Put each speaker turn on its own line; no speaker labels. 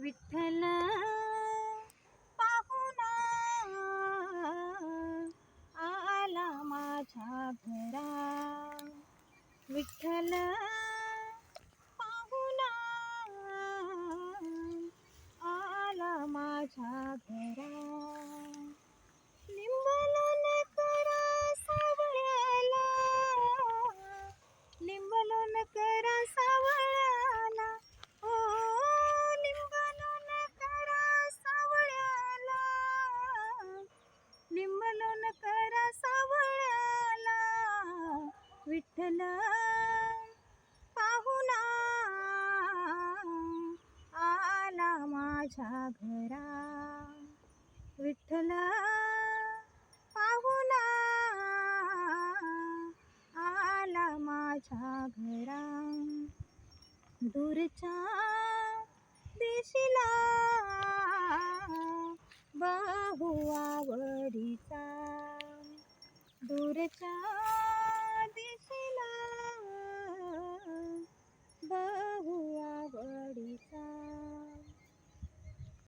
विठ्ठल पाहुणा आला माझ्या घरा. विठ्ठल पाहुणा आला माझ्या घरा. लिंबलोन करा सावळ्याला, लिंबलोन करा सावळ्याला, ओ लिंबलोन करा सावळ्याला, लिंबलोन करा सावळ्याला. विठ्ठल पाहुणा आला माझ्या घरा. विठ्ठल पाहुणा आला माझ्या घरा. दूरच्या दिशेला